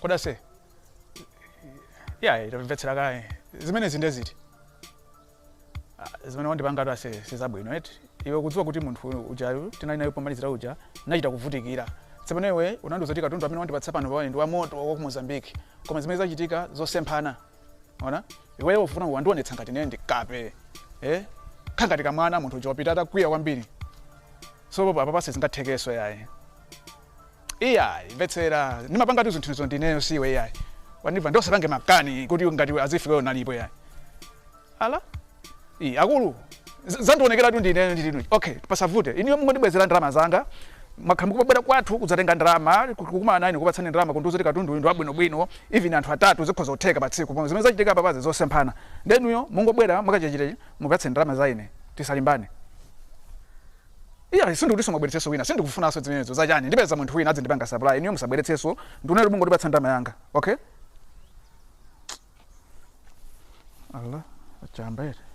koda se yeah itamvetsera kaye zimene zindeziti zimene wandipanga ase sizabwino eti iwe kudziwa kuti munthu ujayo tinali nayo pomalizira uja nachita kuvutikira tsemenewe unanduza kuti katundu amene wandipatsa pano pawe ndi wa moto wa ku Mozambique koma zimene zachitika zosemphana ona iwewe ufuna wandionetsa ngati nene ndikape khangati kamwana munthu uja wapita atakwiya kwambiri so apa pase zingathekeso yayi iyayi mvetsera ndimapanga tu zinthu izo ndineyo siwe yayi wandibva ndosapange makani kuti ngati azifikeyo nalipo yayi ala akulu zandionekera tu ndine ndinu okay pasavute iniyo mungondibwezera ndalama zanga makhamu kubwera kwathu kudzatenga ndalama kukumana ine kupatsani ndalama kunduzo katundu ndo abwino bwino even anthu atatu zikhoza kutheka pa tsiku pomwe zimene zachitika papazi zosemphana ndenuyo mungobwera mukachechire mupatse ndalama za ine tisalimbane iya sindu kuti somabweretseso wina sindikufunaso zimenezo zachani ndipeza munthu wina adzindipanga supply iniyo musabweretseso ndunero mungondipatsa ndalama yanga okay Allah achamba ere